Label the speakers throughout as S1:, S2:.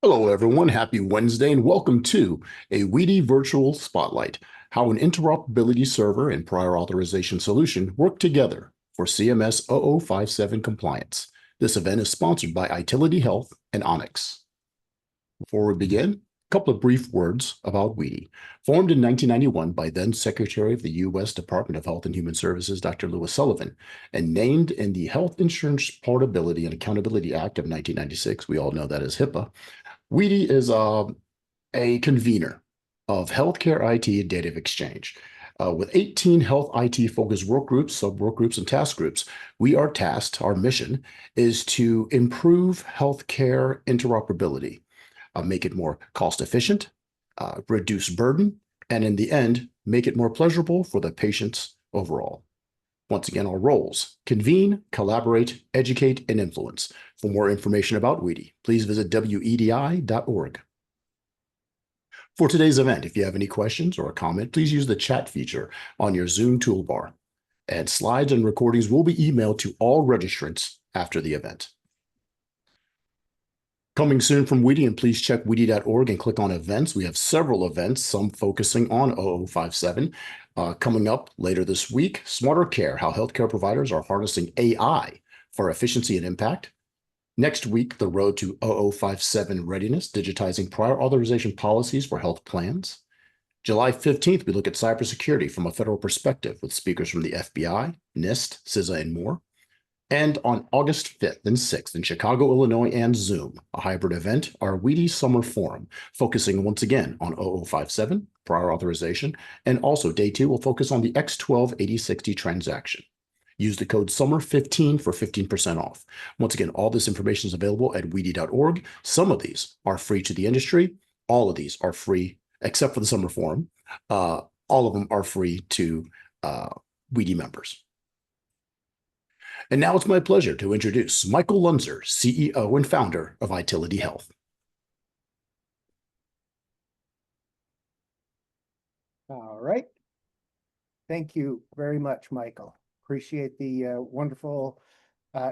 S1: Hello, everyone. Happy Wednesday, and welcome to a WEDI Virtual Spotlight, how an interoperability server and prior authorization solution work together for CMS-0057 compliance. This event is sponsored by Itility Health and Onyx. Before we begin, a couple of brief words about WEDI. Formed in 1991 by then Secretary of the U.S. Department of Health and Human Services, Dr. Lewis Sullivan, and named in the Health Insurance Portability and Accountability Act of 1996, we all know that as HIPAA. WEDI is a convener of healthcare IT and data exchange. With 18 health IT focused work groups, sub-work groups, and task groups, we are tasked, our mission is to improve healthcare interoperability, make it more cost efficient, reduce burden, and in the end, make it more pleasurable for the patients overall. Once again, our roles: convene, collaborate, educate, and influence. For more information about WEDI, please visit wedi.org. For today's event, if you have any questions or a comment, please use the chat feature on your Zoom toolbar. And slides and recordings will be emailed to all registrants after the event. Coming soon from WEDI, and please check wedi.org and click on events. We have several events, some focusing on 0057. Coming up later this week, Smarter Care, how healthcare providers are harnessing AI for efficiency and impact. Next week, the road to 0057 readiness, digitizing prior authorization policies for health plans. July 15th, we look at cybersecurity from a federal perspective with speakers from the FBI, NIST, CISA, and more. And on August 5th and 6th in Chicago, Illinois, and Zoom, a hybrid event, our WEDI Summer Forum, focusing once again on 0057, prior authorization, and also day 2 will focus on the X128060 transaction. Use the code SUMMER15 for 15% off. Once again, all this information is available at wedi.org. Some of these are free to the industry. All of these are free, except for the Summer Forum. All of them are free to WEDI members. And now it's my pleasure to introduce Michael Lunzer, CEO and founder of Itility Health.
S2: All right. Thank you very much, Michael. Appreciate the wonderful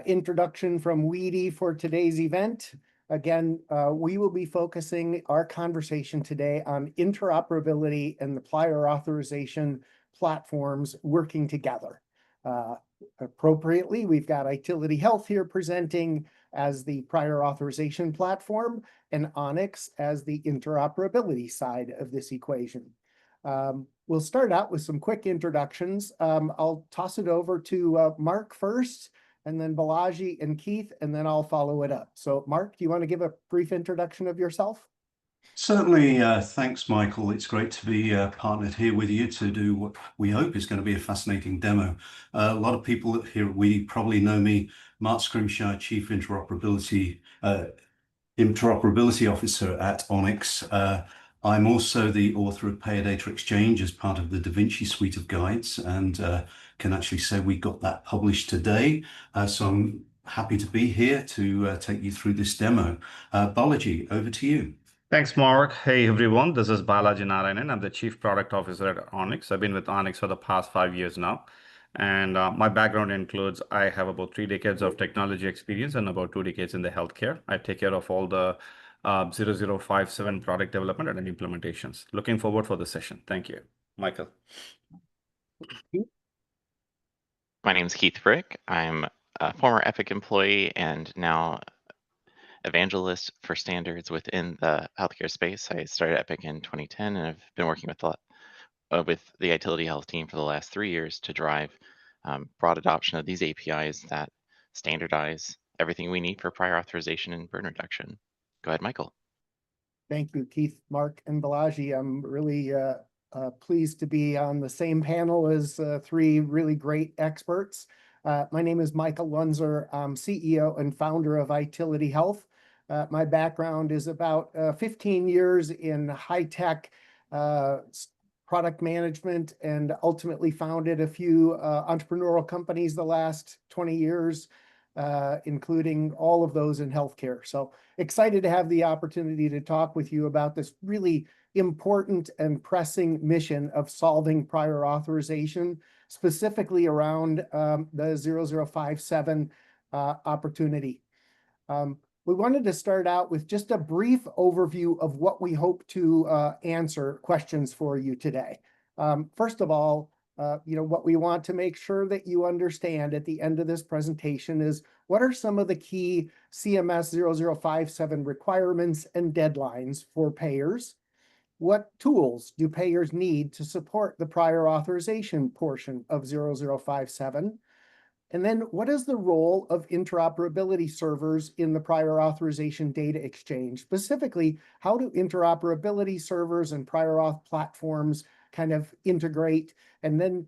S2: introduction from WEDI for today's event. Again, we will be focusing our conversation today on interoperability and the prior authorization platforms working together. Appropriately, we've got Itility Health here presenting as the prior authorization platform and Onyx as the interoperability side of this equation. We'll start out with some quick introductions. I'll toss it over to Mark first, and then Balaji and Keith, and then I'll follow it up. So Mark, do you want to give a brief introduction of yourself?
S3: Certainly. Thanks, Michael. It's great to be partnered here with you to do what we hope is going to be a fascinating demo. A lot of people here at WEDI probably know me, Mark Scrimshire, Chief Interoperability Officer at Onyx. I'm also the author of Payer Data Exchange as part of the Da Vinci suite of guides, and can actually say we got that published today. So I'm happy to be here to take you through this demo. Balaji, over to you.
S4: Thanks, Mark. Hey, everyone. This is Balaji Narayanan. I'm the Chief Product Officer at Onyx. I've been with Onyx for the past 5 years now. And my background includes I have about 3 decades of technology experience and about 2 decades in the healthcare. I take care of all the 0057 product development and implementations. Looking forward for the session. Thank you. Michael.
S5: My name is Keith Frick. I'm a former Epic employee and now evangelist for standards within the healthcare space. I started Epic in 2010 and I've been working with the Itility Health team for the last 3 years to drive broad adoption of these APIs that standardize everything we need for prior authorization and burn reduction. Go ahead, Michael.
S2: Thank you, Keith, Mark, and Balaji. I'm really pleased to be on the same panel as 3 really great experts. My name is Michael Lunzer. I'm CEO and founder of Itility Health. My background is about 15 years in high-tech product management, and ultimately founded a few entrepreneurial companies the last 20 years, including all of those in healthcare. So excited to have the opportunity to talk with you about this really important and pressing mission of solving prior authorization, specifically around the 0057 opportunity. we wanted to start out with just a brief overview of what we hope to answer questions for you today. First of all, what we want to make sure that you understand at the end of this presentation is what are some of the key CMS-0057 requirements and deadlines for payers? What tools do payers need to support the prior authorization portion of 0057? And then what is the role of interoperability servers in the prior authorization data exchange? Specifically, how do interoperability servers and prior auth platforms kind of integrate? And then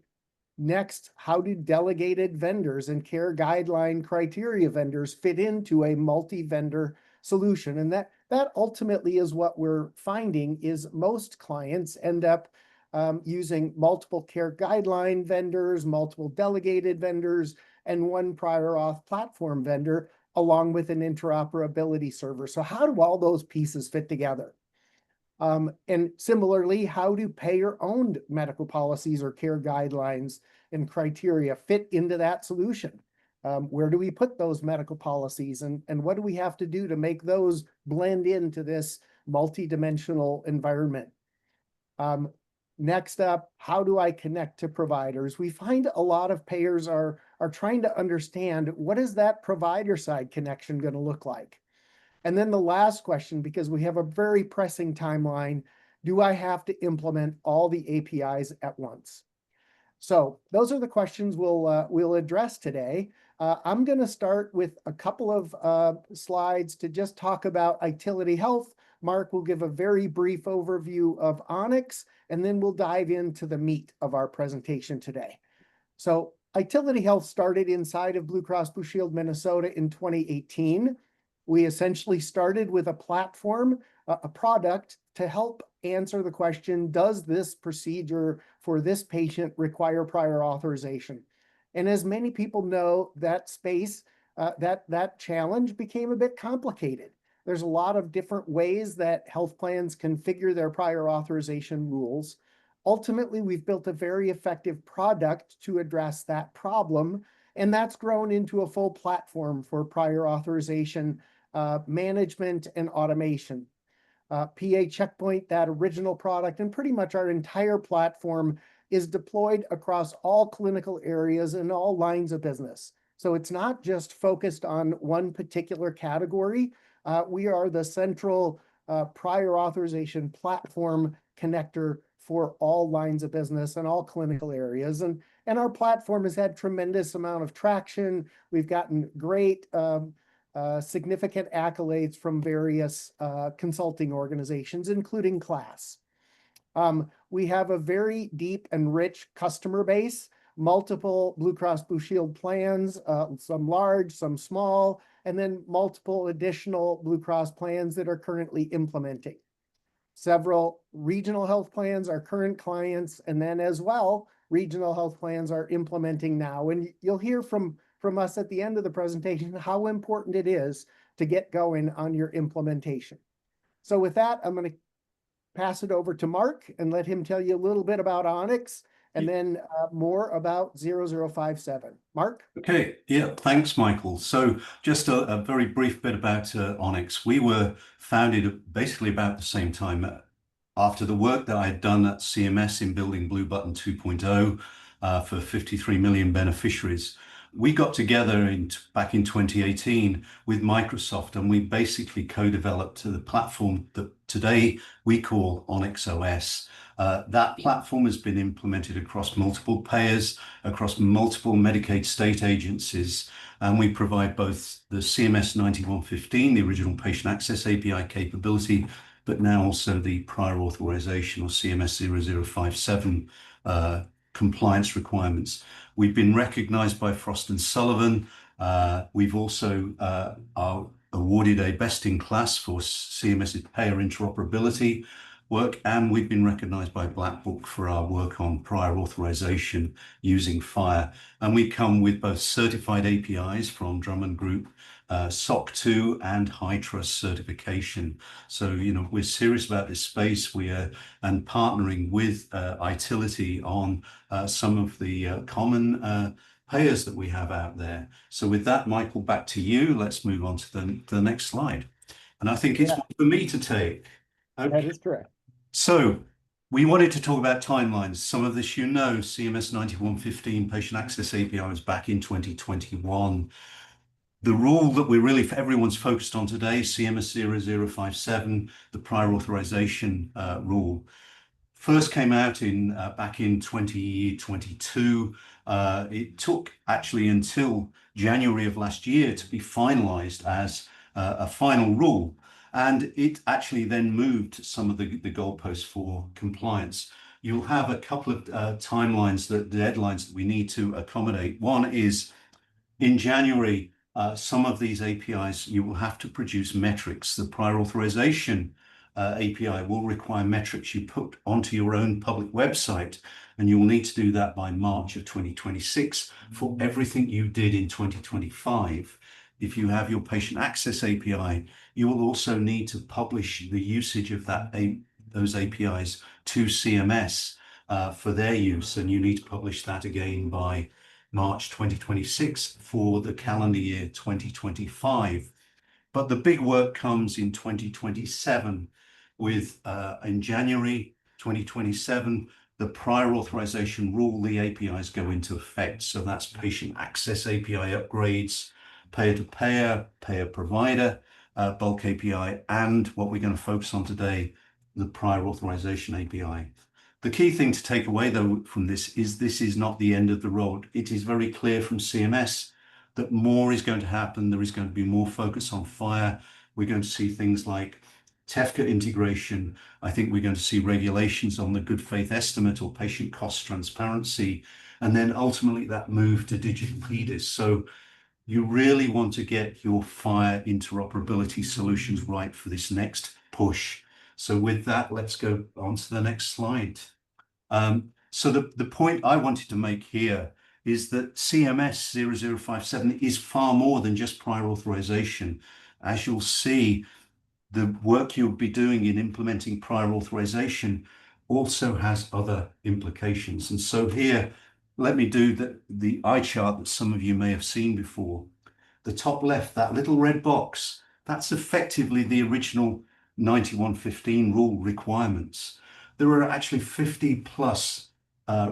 S2: next, how do delegated vendors and care guideline criteria vendors fit into a multi-vendor solution? And that ultimately is what we're finding is most clients end up using multiple care guideline vendors, multiple delegated vendors, and one prior auth platform vendor, along with an interoperability server. So how do all those pieces fit together? And similarly, how do payer-owned medical policies or care guidelines and criteria fit into that solution? Where do we put those medical policies, and what do we have to do to make those blend into this multidimensional environment? Next up, how do I connect to providers? We find a lot of payers are trying to understand what is that provider side connection going to look like? And then the last question, because we have a very pressing timeline, do I have to implement all the APIs at once? So those are the questions we'll address today. I'm going to start with a couple of slides to just talk about Itility Health. Mark will give a very brief overview of Onyx, and then we'll dive into the meat of our presentation today. So Itility Health started inside of Blue Cross Blue Shield Minnesota in 2018. We essentially started with a platform, a product to help answer the question, does this procedure for this patient require prior authorization? And as many people know, that space, that challenge became a bit complicated. There's a lot of different ways that health plans configure their prior authorization rules. Ultimately, we've built a very effective product to address that problem, and that's grown into a full platform for prior authorization management and automation. PA Checkpoint, that original product, and pretty much our entire platform is deployed across all clinical areas and all lines of business. So it's not just focused on one particular category. We are the central prior authorization platform connector for all lines of business and all clinical areas. And our platform has had tremendous amount of traction. We've gotten great significant accolades from various consulting organizations, including KLAS. We have a very deep and rich customer base, multiple Blue Cross Blue Shield plans, some large, some small, and then multiple additional Blue Cross plans that are currently implementing. Several regional health plans are current clients, and then as well, regional health plans are implementing now. And you'll hear from us at the end of the presentation how important it is to get going on your implementation. So with that, I'm going to pass it over to Mark and let him tell you a little bit about Onyx and then more about 0057. Mark?
S3: Okay, yeah, thanks, Michael. So just a very brief bit about Onyx. We were founded basically about the same time after the work that I had done at CMS in building Blue Button 2.0 for 53 million beneficiaries. We got together back in 2018 with Microsoft, and we basically co-developed the platform that today we call Onyx OS. That platform has been implemented across multiple payers, across multiple Medicaid state agencies, and we provide both the CMS-9115, the original patient access API capability, but now also the prior authorization or CMS-0057 compliance requirements. We've been recognized by Frost & Sullivan. We've also are awarded a best in class for CMS's payer interoperability work, and we've been recognized by Black Book for our work on prior authorization using FHIR. And we come with both certified APIs from Drummond Group, SOC 2 and High Trust certification. So, we're serious about this space. We are and partnering with Itility on some of the common payers that we have out there. So with that, Michael, back to you. Let's move on to the next slide. And I think it's one for me to take.
S2: That
S3: Okay.
S2: is correct.
S3: So we wanted to talk about timelines. Some of this, CMS-9115 patient access API was back in 2021. The rule that everyone's focused on today, CMS-0057, the prior authorization rule, first came out back in 2022. It took actually until January of last year to be finalized as a final rule. And it actually then moved some of the goalposts for compliance. You'll have a couple of deadlines that we need to accommodate. One is in January, some of these APIs, you will have to produce metrics. The prior authorization API will require metrics you put onto your own public website, and you will need to do that by March of 2026 for everything you did in 2025. If you have your patient access API, you will also need to publish the usage of those APIs to CMS for their use, and you need to publish that again by March 2026 for the calendar year 2025. But the big work comes in 2027 with, in January 2027, the prior authorization rule, the APIs go into effect. So that's patient access API upgrades, payer-to-payer, payer-provider, bulk API, and what we're going to focus on today, the prior authorization API. The key thing to take away, though, from this is not the end of the road. It is very clear from CMS that more is going to happen. There is going to be more focus on FHIR. We're going to see things like TEFCA integration. I think we're going to see regulations on the good faith estimate or patient cost transparency, and then ultimately that move to digital HEDIS. So you really want to get your FHIR interoperability solutions right for this next push. So with that, let's go on to the next slide. So the point I wanted to make here is that CMS-0057 is far more than just prior authorization. As you'll see, the work you'll be doing in implementing prior authorization also has other implications. And so here, let me do the eye chart that some of you may have seen before. The top left, that little red box, that's effectively the original 9115 rule requirements. There are actually 50 plus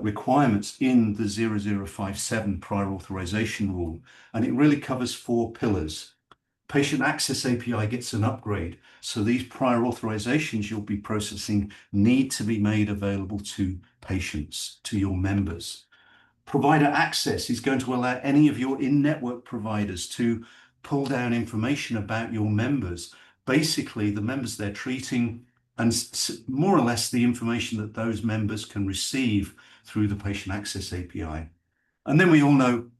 S3: requirements in the 0057 prior authorization rule, and it really covers 4 pillars. Patient access API gets an upgrade, so these prior authorizations you'll be processing need to be made available to patients, to your members. Provider access is going to allow any of your in-network providers to pull down information about your members, basically the members they're treating, and more or less the information that those members can receive through the patient access API. And then we all know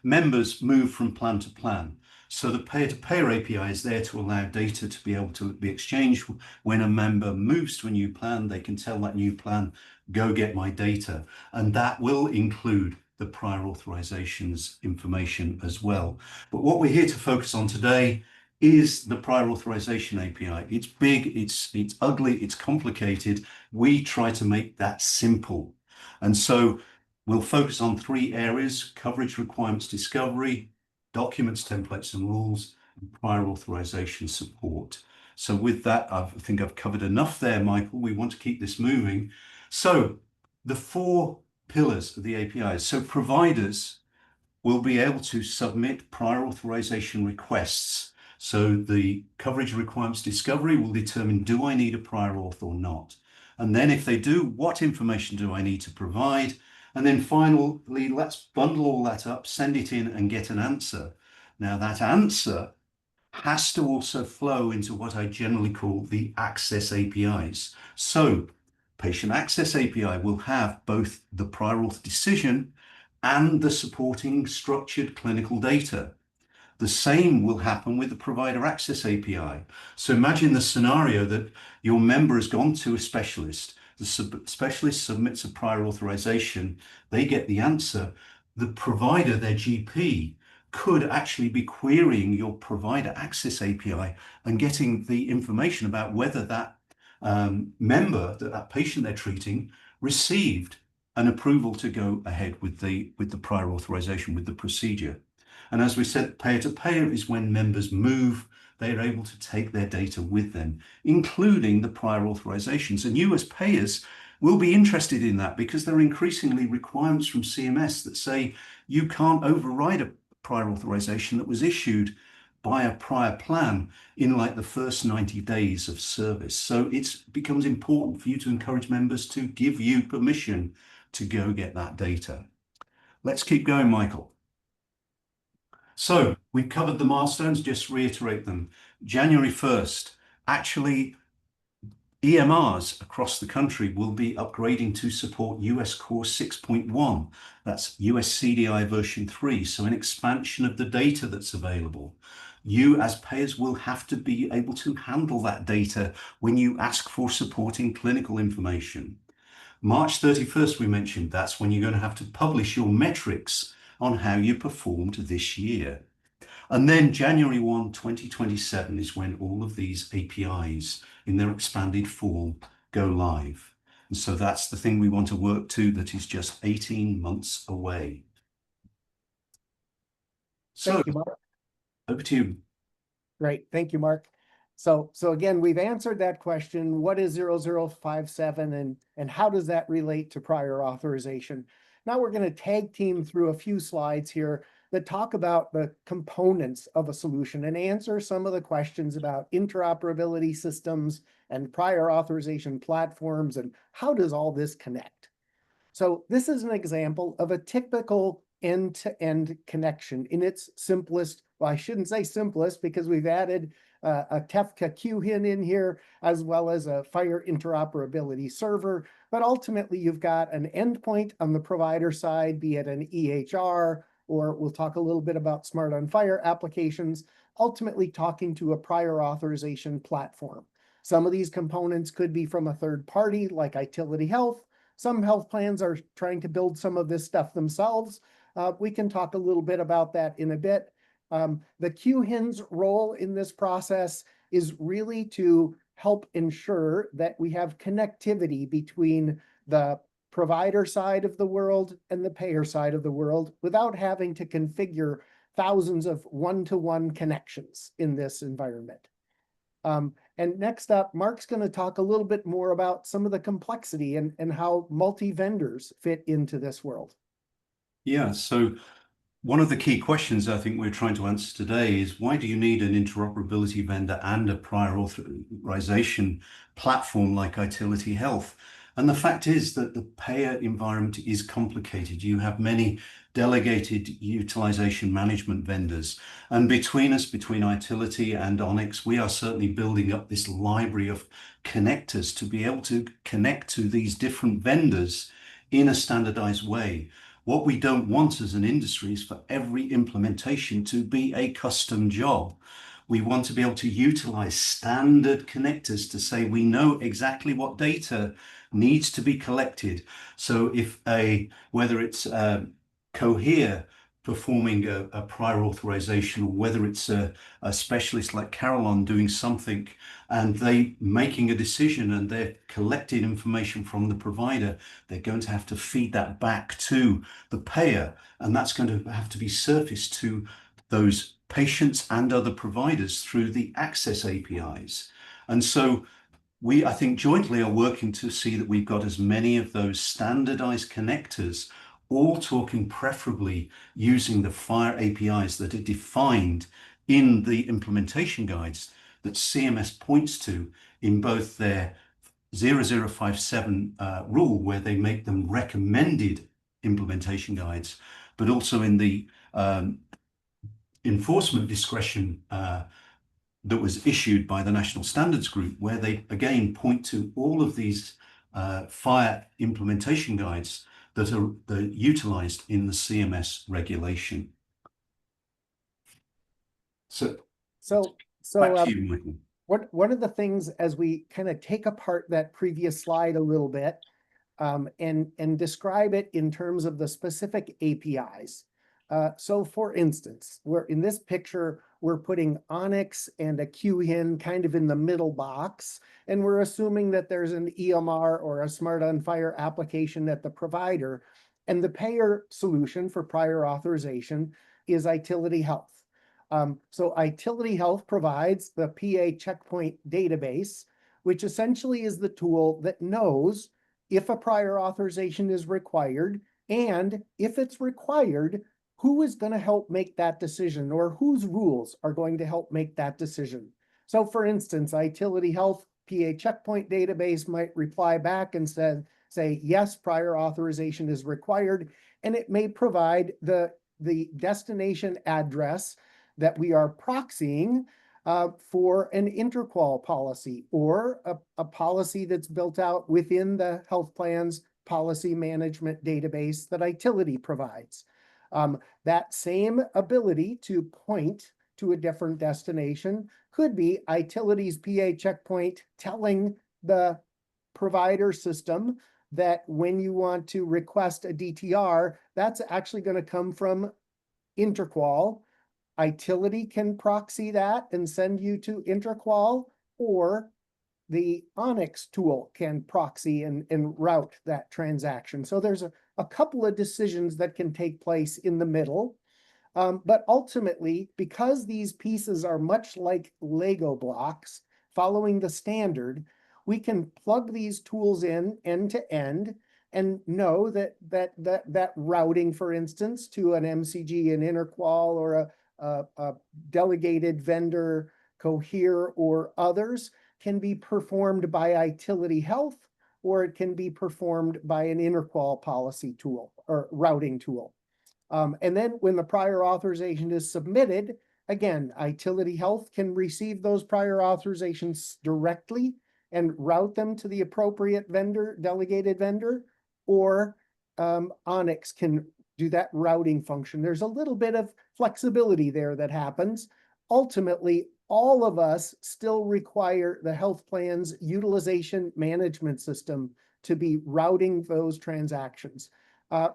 S3: members move from plan to plan. So the payer-to-payer API is there to allow data to be able to be exchanged. When a member moves to a new plan, they can tell that new plan, go get my data. And that will include the prior authorizations information as well. But what we're here to focus on today is the prior authorization API. It's big, it's ugly, it's complicated. We try to make that simple. And so we'll focus on 3 areas: coverage requirements discovery, documents, templates and rules, and prior authorization support. So with that, I think I've covered enough there, Michael. We want to keep this moving. So the 4 pillars of the APIs. So providers will be able to submit prior authorization requests. So the coverage requirements discovery will determine, do I need a prior auth or not? And then if they do, what information do I need to provide? And then finally, let's bundle all that up, send it in and get an answer. Now that answer has to also flow into what I generally call the access APIs. So patient access API will have both the prior auth decision and the supporting structured clinical data. The same will happen with the provider access API. So imagine the scenario that your member has gone to a specialist. The specialist submits a prior authorization. They get the answer. The provider, their GP, could actually be querying your provider access API and getting the information about whether that member, that patient they're treating, received an approval to go ahead with the prior authorization, with the procedure. And as we said, payer to payer is when members move, they are able to take their data with them, including the prior authorizations. And you as payers will be interested in that because there are increasingly requirements from CMS that say you can't override a prior authorization that was issued by a prior plan in like the first 90 days of service. So it becomes important for you to encourage members to give you permission to go get that data. Let's keep going, Michael. So we've covered the milestones, just reiterate them. January 1st, actually EMRs across the country will be upgrading to support US Core 6.1. That's US CDI version 3, so an expansion of the data that's available. You as payers will have to be able to handle that data when you ask for supporting clinical information. March 31st, we mentioned, that's when you're going to have to publish your metrics on how you performed this year. And then January 1, 2027 is when all of these APIs in their expanded form go live. And so that's the thing we want to work to, that is just 18 months away. So
S2: Thank you, Mark.
S3: over to you.
S2: Great. Thank you, Mark. So again, we've answered that question. What is 0057 and how does that relate to prior authorization? Now we're going to tag team through a few slides here that talk about the components of a solution and answer some of the questions about interoperability systems and prior authorization platforms and how does all this connect? So this is an example of a typical end-to-end connection in its simplest, well, I shouldn't say simplest because we've added a TEFCA QHIN in here, as well as a fire interoperability server. But ultimately, you've got an endpoint on the provider side, be it an EHR, or we'll talk a little bit about Smart on Fire applications, ultimately talking to a prior authorization platform. Some of these components could be from a third party like Utility Health. Some health plans are trying to build some of this stuff themselves. We can talk a little bit about that in a bit. The QHIN's role in this process is really to help ensure that we have connectivity between the provider side of the world and the payer side of the world without having to configure thousands of one-to-one connections in this environment. And next up, Mark's going to talk a little bit more about some of the complexity and how multi-vendors fit into this world.
S3: Yeah, so one of the key questions I think we're trying to answer today is why do you need an interoperability vendor and a prior authorization platform like Utility Health? And the fact is that the payer environment is complicated. You have many delegated utilization management vendors. And between us, between Utility and Onyx, we are certainly building up this library of connectors to be able to connect to these different vendors in a standardized way. What we don't want as an industry is for every implementation to be a custom job. We want to be able to utilize standard connectors to say we know exactly what data needs to be collected. So if whether it's Cohere performing a prior authorization, or whether it's a specialist like Carolyn doing something and they making a decision and they're collecting information from the provider, they're going to have to feed that back to the payer, and that's going to have to be surfaced to those patients and other providers through the access APIs. And so we, I think, jointly are working to see that we've got as many of those standardized connectors, all talking preferably using the FHIR APIs that are defined in the implementation guides that CMS points to in both their 0057 rule, where they make them recommended implementation guides, but also in the enforcement discretion that was issued by the National Standards Group, where they again point to all of these FHIR implementation guides that are utilized in the CMS regulation. So back to you, Michael.
S2: One of the things, as we kind of take apart that previous slide a little bit and describe it in terms of the specific APIs, So for instance, we're in this picture, we're putting Onyx and a QHIN kind of in the middle box, and we're assuming that there's an EMR or a Smart on Fire application at the provider, and the payer solution for prior authorization is Itility Health. So Itility Health provides the PA checkpoint database, which essentially is the tool that knows if a prior authorization is required, and if it's required, who is going to help make that decision, or whose rules are going to help make that decision. So for instance, Itility Health PA checkpoint database might reply back and say, yes, prior authorization is required, and it may provide the destination address that we are proxying for an interqual policy, or a policy that's built out within the health plan's policy management database that Itility provides. That same ability to point to a different destination could be Itility's PA checkpoint telling the provider system that when you want to request a DTR, that's actually going to come from interqual. Itility can proxy that and send you to interqual, or the Onyx tool can proxy and route that transaction. So there's a couple of decisions that can take place in the middle. But ultimately, because these pieces are much like Lego blocks following the standard, we can plug these tools in end to end and know that routing, for instance, to an MCG, an interqual, or a delegated vendor, Cohere, or others, can be performed by Itility Health, or it can be performed by an interqual policy tool or routing tool. And then when the prior authorization is submitted, again, Itility Health can receive those prior authorizations directly and route them to the appropriate vendor, delegated vendor, or Onyx can do that routing function. There's a little bit of flexibility there that happens. Ultimately, all of us still require the health plan's utilization management system to be routing those transactions.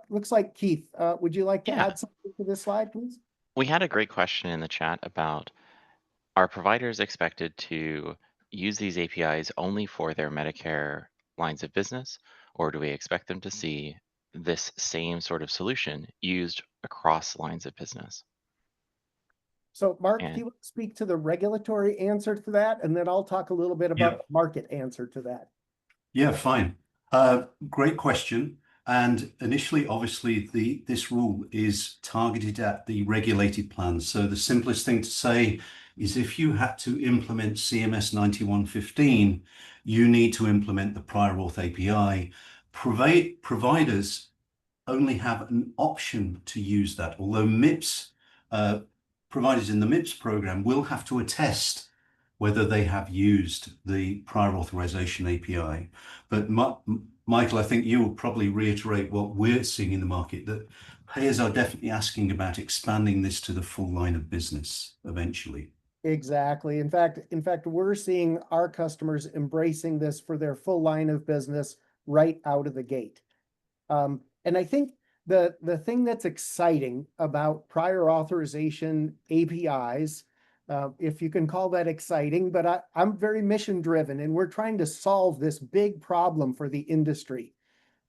S2: Looks like Keith, would you like to add something to this slide, please?
S5: We had a great question in the chat about, are providers expected to use these APIs only for their Medicare lines of business, or do we expect them to see this same sort of solution used across lines of business?
S2: So Mark, if you would speak to the regulatory answer to that, and then I'll talk a little bit about the market answer to that.
S3: Yeah, fine. Great question. And initially, obviously, this rule is targeted at the regulated plans. So the simplest thing to say is if you had to implement CMS-0057, you need to implement the prior auth API. Providers only have an option to use that, although MIPS, providers in the MIPS program will have to attest whether they have used the prior authorization API. But Michael, I think you will probably reiterate what we're seeing in the market, that payers are definitely asking about expanding this to the full line of business eventually.
S2: Exactly. In fact, we're seeing our customers embracing this for their full line of business right out of the gate. And I think the thing that's exciting about prior authorization APIs, if you can call that exciting, but I'm very mission driven, and we're trying to solve this big problem for the industry.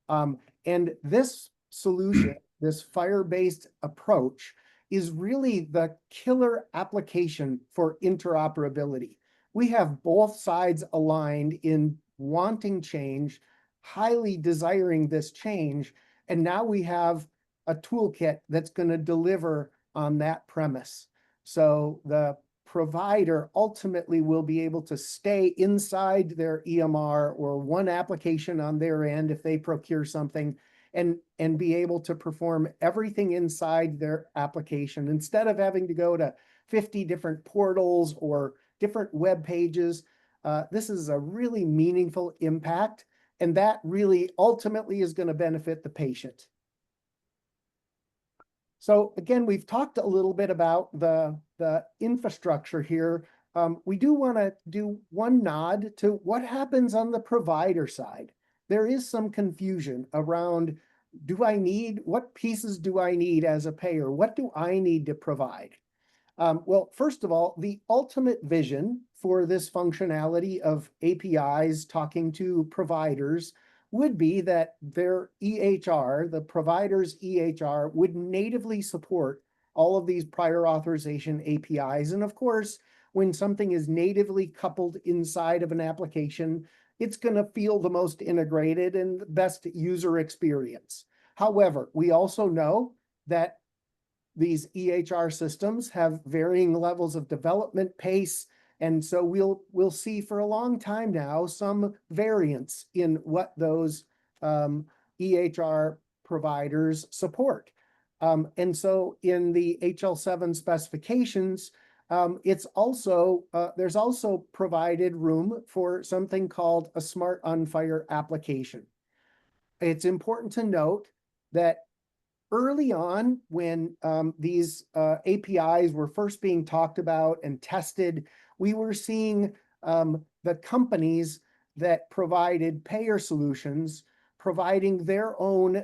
S2: And this solution, this FHIR-based approach, is really the killer application for interoperability. We have both sides aligned in wanting change, highly desiring this change, and now we have a toolkit that's going to deliver on that premise. So the provider ultimately will be able to stay inside their EMR or one application on their end if they procure something, and be able to perform everything inside their application instead of having to go to 50 different portals or different web pages. This is a really meaningful impact, and that really ultimately is going to benefit the patient. So again, we've talked a little bit about the infrastructure here. We do want to do one nod to what happens on the provider side. There is some confusion around what pieces do I need as a payer? What do I need to provide? Well, first of all, the ultimate vision for this functionality of APIs talking to providers would be that their EHR, the provider's EHR, would natively support all of these prior authorization APIs. And of course, when something is natively coupled inside of an application, it's going to feel the most integrated and best user experience. However, we also know that these EHR systems have varying levels of development pace. And so we'll see for a long time now some variance in what those EHR providers support. And so in the HL7 specifications, there's also provided room for something called a Smart on Fire application. It's important to note that early on, when these APIs were first being talked about and tested, we were seeing the companies that provided payer solutions providing their own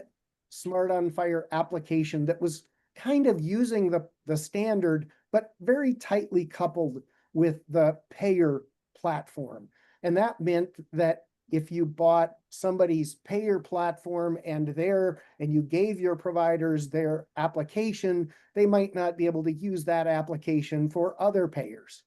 S2: Smart on Fire application that was kind of using the standard, but very tightly coupled with the payer platform. And that meant that if you bought somebody's payer platform and you gave your providers their application, they might not be able to use that application for other payers.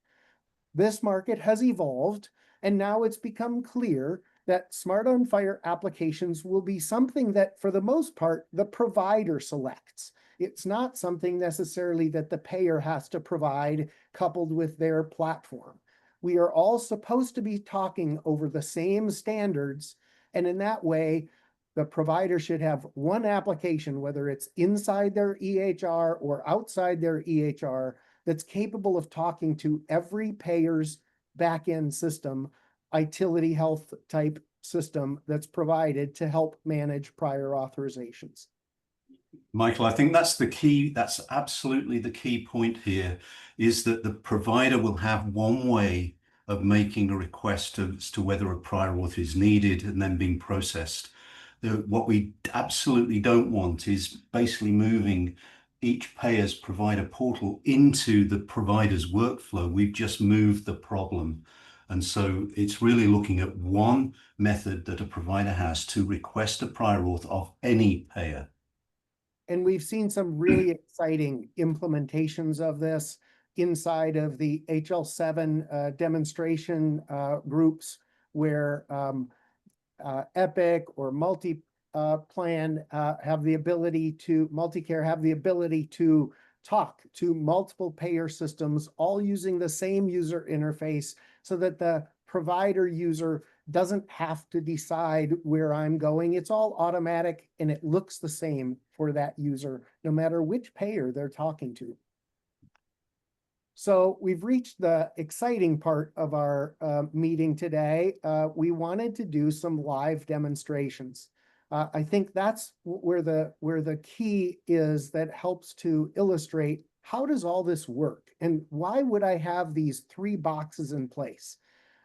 S2: This market has evolved, and now it's become clear that Smart on Fire applications will be something that, for the most part, the provider selects. It's not something necessarily that the payer has to provide coupled with their platform. We are all supposed to be talking over the same standards, and in that way, the provider should have one application, whether it's inside their EHR or outside their EHR, that's capable of talking to every payer's back-end system, utility health type system that's provided to help manage prior authorizations.
S3: Michael, I think that's the key. That's absolutely the key point here, is that the provider will have one way of making a request as to whether a prior auth is needed and then being processed. What we absolutely don't want is basically moving each payer's provider portal into the provider's workflow. We've just moved the problem. And so it's really looking at one method that a provider has to request a prior auth of any payer.
S2: And we've seen some really exciting implementations of this inside of the HL7 demonstration groups, where Epic or Multi-Plan have the ability to, Multicare have the ability to talk to multiple payer systems, all using the same user interface, so that the provider user doesn't have to decide where I'm going. It's all automatic and it looks the same for that user, no matter which payer they're talking to. So we've reached the exciting part of our meeting today. We wanted to do some live demonstrations. I think that's where the key is, that helps to illustrate how does all this work and why would I have these three boxes in place.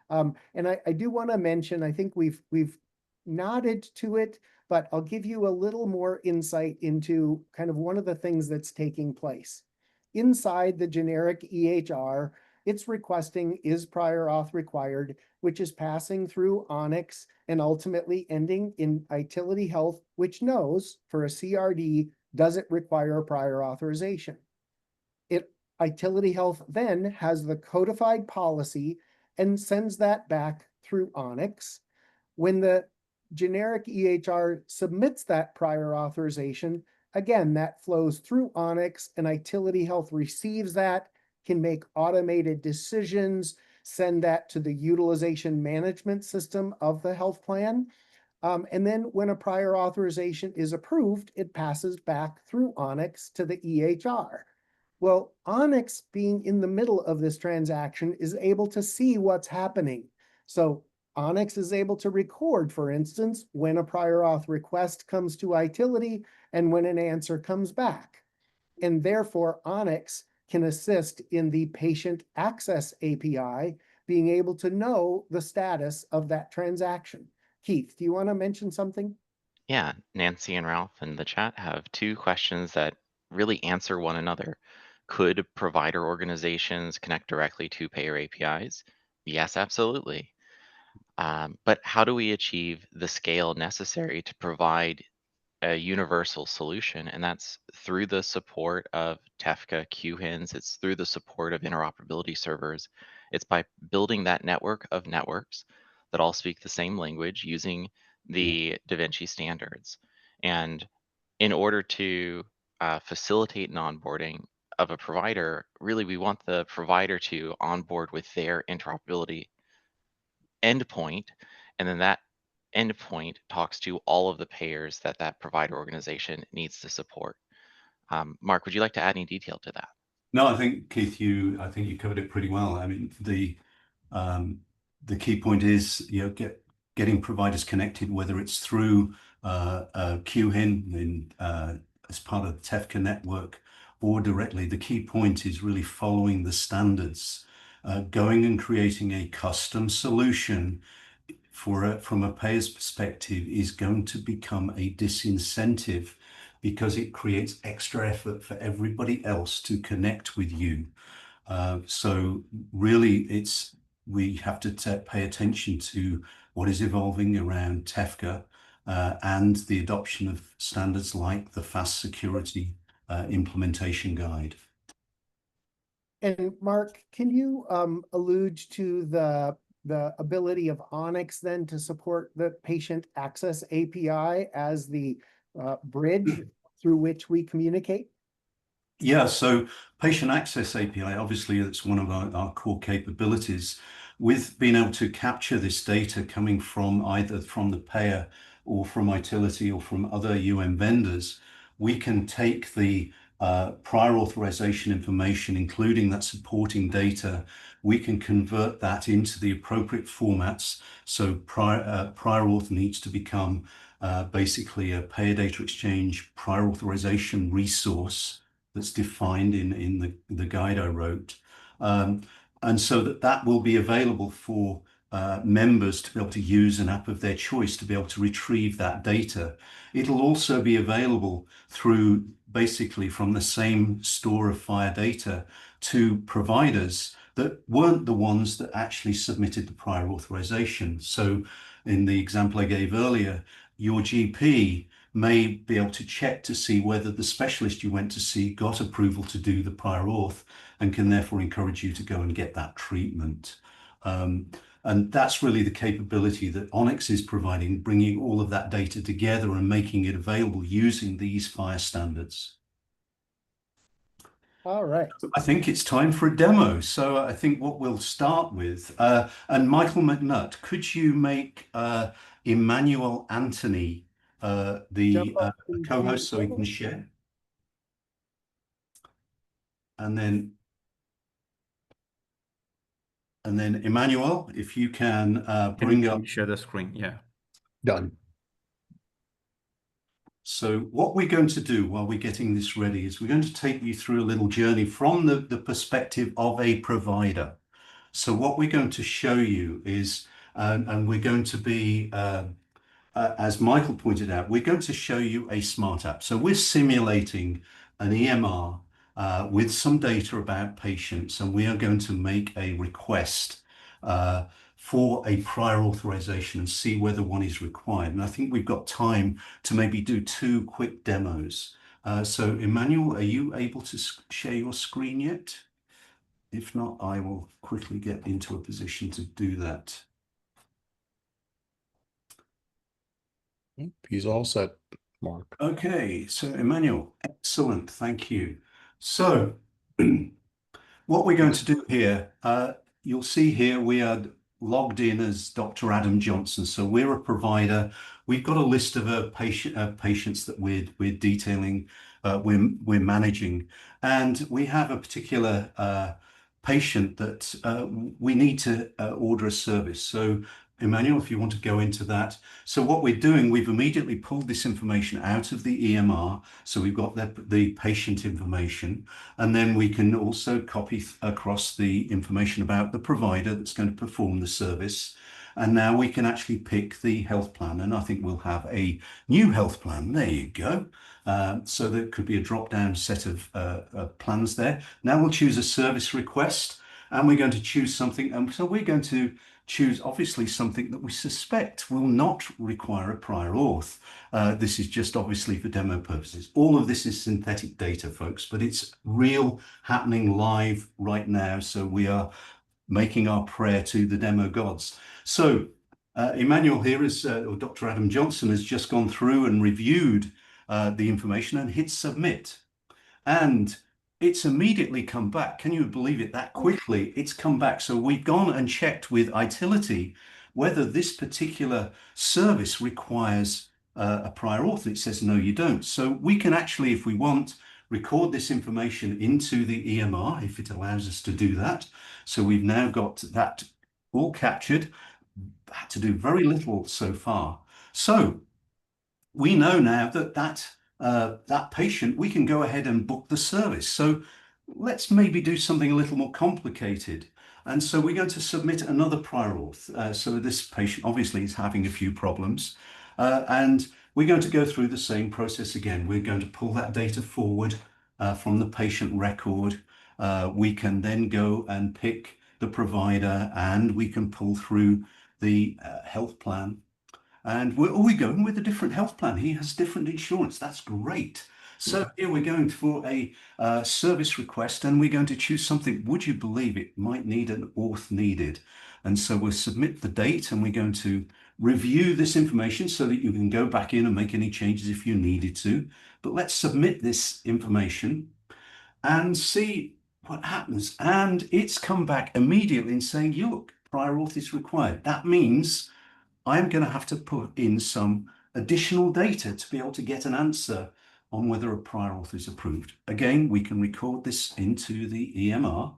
S2: And I do want to mention, I think we've nodded to it, but I'll give you a little more insight into kind of one of the things that's taking place. Inside the generic EHR, it's requesting is prior auth required, which is passing through Onyx and ultimately ending in Utility Health, which knows for a CRD, does it require prior authorization? Utility Health then has the codified policy and sends that back through Onyx. When the generic EHR submits that prior authorization, again, that flows through Onyx, and Utility Health receives that, can make automated decisions, send that to the utilization management system of the health plan. And then when a prior authorization is approved, it passes back through Onyx to the EHR. Well, Onyx, being in the middle of this transaction, is able to see what's happening. So Onyx is able to record, for instance, when a prior auth request comes to Utility and when an answer comes back. And therefore, Onyx can assist in the patient access API, being able to know the status of that transaction. Keith, do you want to mention something?
S5: Yeah, Nancy and Ralph in the chat have two questions that really answer one another. Could provider organizations connect directly to payer APIs? Yes, absolutely. But how do we achieve the scale necessary to provide a universal solution? And that's through the support of TEFCA QHINs. It's through the support of interoperability servers. It's by building that network of networks that all speak the same language using the Da Vinci standards. And in order to facilitate an onboarding of a provider, really we want the provider to onboard with their interoperability endpoint, and then that endpoint talks to all of the payers that that provider organization needs to support. Mark, would you like to add any detail to that?
S3: No, I think Keith, I think you covered it pretty well. I mean, the key point is, getting providers connected, whether it's through QHIN as part of the TEFCA network or directly. The key point is really following the standards, going and creating a custom solution from a payer's perspective is going to become a disincentive because it creates extra effort for everybody else to connect with you. So really, we have to pay attention to what is evolving around TEFCA and the adoption of standards like the Fast Security Implementation Guide.
S2: And Mark, can you allude to the ability of Onyx then to support the patient access API as the bridge through which we communicate?
S3: Yeah, so patient access API, obviously, it's one of our core capabilities. With being able to capture this data coming from either from the payer or from Itility or from other vendors, we can take the prior authorization information, including that supporting data, we can convert that into the appropriate formats. So prior auth needs to become basically a payer data exchange prior authorization resource that's defined in the guide I wrote. And so that will be available for members to be able to use an app of their choice to be able to retrieve that data. It'll also be available through basically from the same store of FHIR data to providers that weren't the ones that actually submitted the prior authorization. So in the example I gave earlier, your GP may be able to check to see whether the specialist you went to see got approval to do the prior auth and can therefore encourage you to go and get that treatment. And that's really the capability that Onyx is providing, bringing all of that data together and making it available using these FHIR standards.
S2: All right.
S3: I think it's time for a demo. So I think what we'll start with, and Michael McNutt, could you make Emmanuel Anthony the co-host so he can share? And then Emmanuel, if you can bring up.
S4: Share the screen, yeah.
S1: Done.
S3: So what we're going to do while we're getting this ready is we're going to take you through a little journey from the perspective of a provider. So what we're going to show you is, and we're going to be, as Michael pointed out, we're going to show you a smart app. So we're simulating an EMR with some data about patients, and we are going to make a request for a prior authorization and see whether one is required. And I think we've got time to maybe do 2 quick demos. So Emmanuel, are you able to share your screen yet? If not, I will quickly get into a position to do that.
S1: He's all set, Mark.
S3: Okay, so Emmanuel, excellent, thank you. So what we're going to do here, you'll see here we are logged in as Dr. Adam Johnson. So we're a provider. We've got a list of patients that we're detailing, we're managing, and we have a particular patient that we need to order a service. So Emmanuel, if you want to go into that. So what we're doing, we've immediately pulled this information out of the EMR. So we've got the patient information, and then we can also copy across the information about the provider that's going to perform the service. And now we can actually pick the health plan. And I think we'll have a new health plan. There you go. So there could be a drop-down set of plans there. Now we'll choose a service request, and we're going to choose something. And so we're going to choose obviously something that we suspect will not require a prior auth. This is just obviously for demo purposes. All of this is synthetic data, folks, but it's real, happening live right now. So we are making our prayer to the demo gods. So Emmanuel here or Dr. Adam Johnson has just gone through and reviewed the information and hit submit. And it's immediately come back. Can you believe it? That quickly, it's come back. So we've gone and checked with Itility whether this particular service requires a prior auth. It says, no, you don't. So we can actually, if we want, record this information into the EMR, if it allows us to do that. So we've now got that all captured. Had to do very little so far. So we know now that that patient, we can go ahead and book the service. So let's maybe do something a little more complicated. And so we're going to submit another prior auth. So this patient obviously is having a few problems. And we're going to go through the same process again. We're going to pull that data forward from the patient record. We can then go and pick the provider, and we can pull through the health plan. And we're going with a different health plan. He has different insurance. That's great. So here we're going for a service request, and we're going to choose something. Would you believe it might need an auth needed? And so we'll submit the date, and we're going to review this information so that you can go back in and make any changes if you needed to. But let's submit this information and see what happens. And it's come back immediately and saying, look, prior auth is required. That means I'm going to have to put in some additional data to be able to get an answer on whether a prior auth is approved. Again, we can record this into the EMR.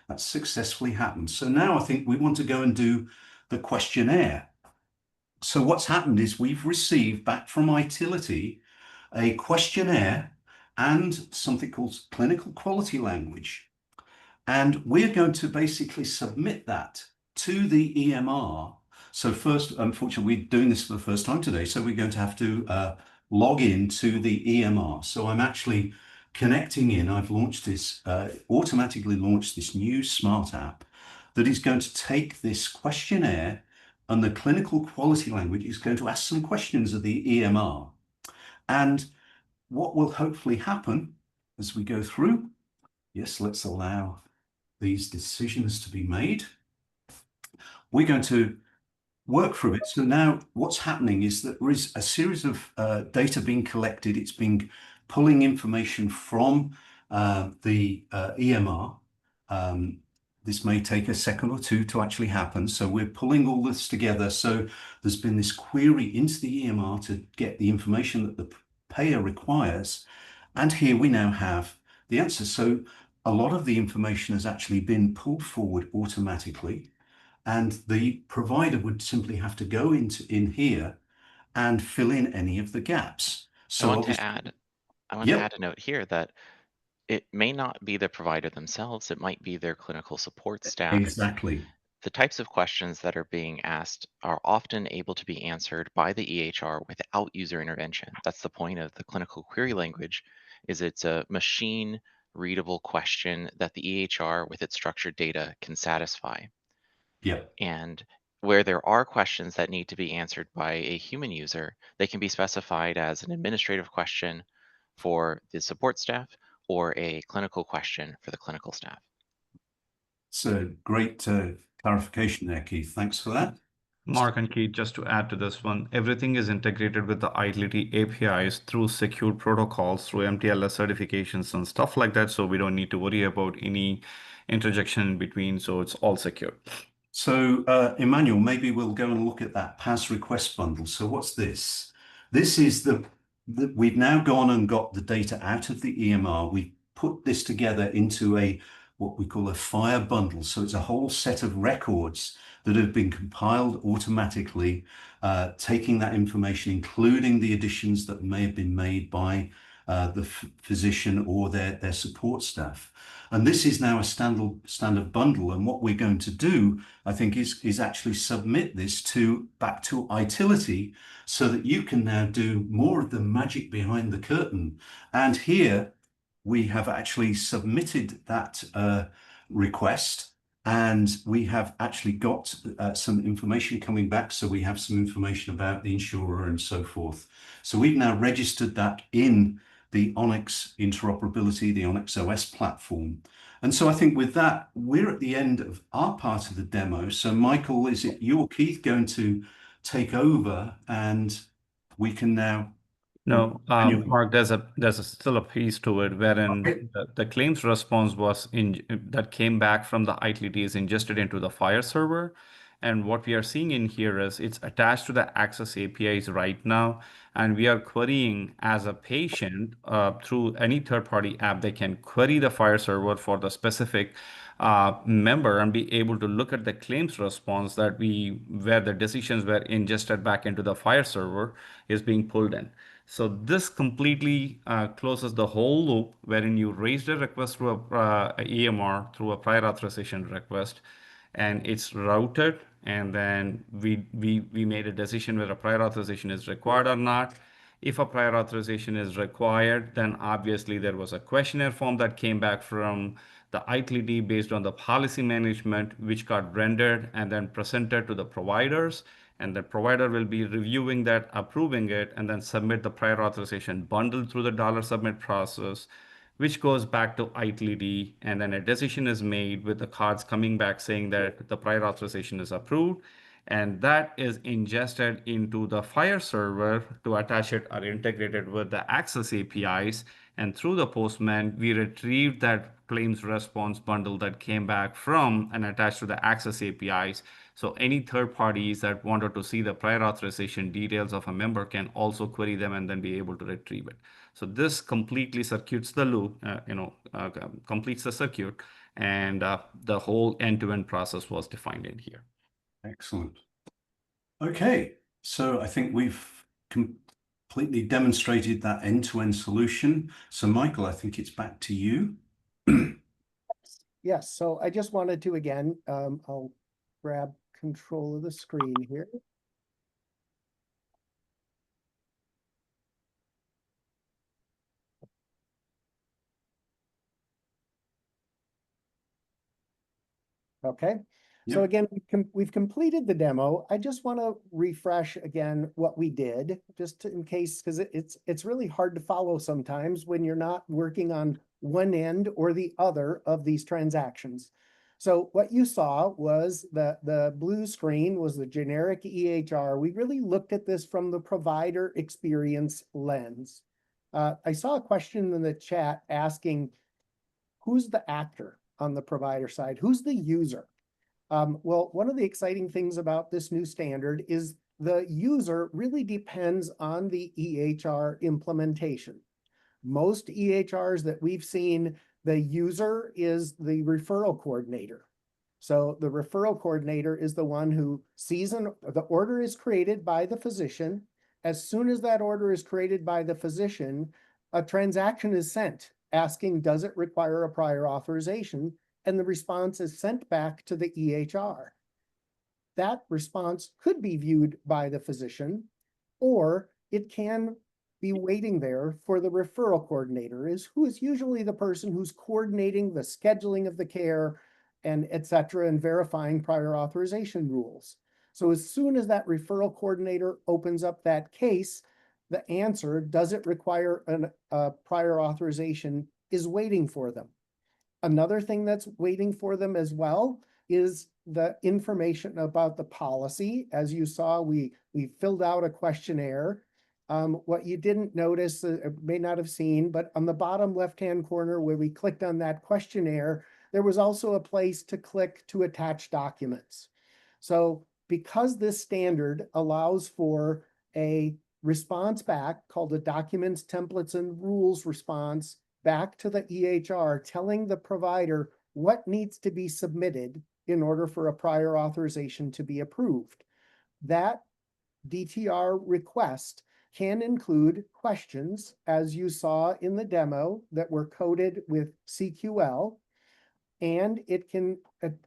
S3: That's successfully happened. So now I think we want to go and do the questionnaire. So what's happened is we've received back from Itility a questionnaire and something called clinical quality language. And we're going to basically submit that to the EMR. So first, unfortunately, we're doing this for the first time today, so we're going to have to log in to the EMR. So I'm actually connecting in. I've launched this, automatically launched this new smart app that is going to take this questionnaire, and the clinical quality language is going to ask some questions of the EMR. And what will hopefully happen as we go through, yes, let's allow these decisions to be made. We're going to work through it. So now what's happening is that there is a series of data being collected. It's been pulling information from the EMR. This may take a second or two to actually happen. So we're pulling all this together. So there's been this query into the EMR to get the information that the payer requires. And here we now have the answer. So a lot of the information has actually been pulled forward automatically, and the provider would simply have to go in here and fill in any of the gaps. So
S5: I want to add a note here that it may not be the provider themselves, it might be their clinical support staff.
S3: Exactly.
S5: The types of questions that are being asked are often able to be answered by the EHR without user intervention. That's the point of the clinical query language, is it's a machine readable question that the EHR with its structured data can satisfy.
S3: Yep.
S5: And where there are questions that need to be answered by a human user, they can be specified as an administrative question for the support staff or a clinical question for the clinical staff.
S3: So great clarification there, Keith. Thanks for that.
S4: Mark and Keith, just to add to this one, everything is integrated with the Itility APIs through secure protocols, through MTLS certifications and stuff like that. So we don't need to worry about any interjection in between. So it's all secure.
S3: So Emmanuel, maybe we'll go and look at that PAS request bundle. So what's this? This is we've now gone and got the data out of the EMR. We put this together into what we call a FHIR bundle. So it's a whole set of records that have been compiled automatically, taking that information, including the additions that may have been made by the physician or their support staff. And this is now a standard bundle. And what we're going to do, I think, is actually submit this back to Itility so that you can now do more of the magic behind the curtain. And here we have actually submitted that request. And we have actually got some information coming back. So we have some information about the insurer and so forth. So we've now registered that in the Onyx Interoperability, the Onyx OS platform. And so I think with that, we're at the end of our part of the demo. So Michael, is it you or Keith going to take over and we can now...
S4: No, Mark, there's still a piece to it wherein
S3: Okay.
S4: the claims response that came back from the ITLT is ingested into the Fire server. And what we are seeing in here is it's attached to the Access APIs right now. And we are querying as a patient through any third-party app, they can query the Fire server for the specific member and be able to look at the claims response where the decisions were ingested back into the Fire server is being pulled in. So this completely closes the whole loop wherein you raised a request through a EMR through a prior authorization request, and it's routed, and then we made a decision whether a prior authorization is required or not. If a prior authorization is required, then obviously there was a questionnaire form that came back from the ITLT based on the policy management, which got rendered and then presented to the providers. And the provider will be reviewing that, approving it, and then submit the prior authorization bundle through the $submit process, which goes back to ITLT. And then a decision is made with the cards coming back saying that the prior authorization is approved. And that is ingested into the Fire server to attach it or integrated with the Access APIs. And through the Postman, we retrieved that claims response bundle that came back from and attached to the Access APIs. So any third parties that wanted to see the prior authorization details of a member can also query them and then be able to retrieve it. So this completely circuits the loop, completes the circuit, and the whole end-to-end process was defined in here.
S3: Excellent. Okay, so I think we've completely demonstrated that end-to-end solution. So Michael, I think it's back to you.
S2: Yes, so I just wanted to, again, I'll grab control of the screen here. Okay, so
S3: Yep.
S2: again, we've completed the demo. I just want to refresh again what we did, just in case, because it's really hard to follow sometimes when you're not working on one end or the other of these transactions. So what you saw was the blue screen was the generic EHR. We really looked at this from the provider experience lens. I saw a question in the chat asking, who's the actor on the provider side? Who's the user? Well, one of the exciting things about this new standard is the user really depends on the EHR implementation. Most EHRs that we've seen, the user is the referral coordinator. So the referral coordinator is the one who sees the order is created by the physician. As soon as that order is created by the physician, a transaction is sent asking, does it require a prior authorization? And the response is sent back to the EHR. That response could be viewed by the physician, or it can be waiting there for the referral coordinator, who is usually the person who's coordinating the scheduling of the care and et cetera, and verifying prior authorization rules. So as soon as that referral coordinator opens up that case, the answer, does it require a prior authorization, is waiting for them. Another thing that's waiting for them as well is the information about the policy. As you saw, we filled out a questionnaire. What you didn't notice, may not have seen, but on the bottom left-hand corner where we clicked on that questionnaire, there was also a place to click to attach documents. So because this standard allows for a response back called a documents, templates, and rules response back to the EHR, telling the provider what needs to be submitted in order for a prior authorization to be approved. That DTR request can include questions, as you saw in the demo, that were coded with CQL, and it can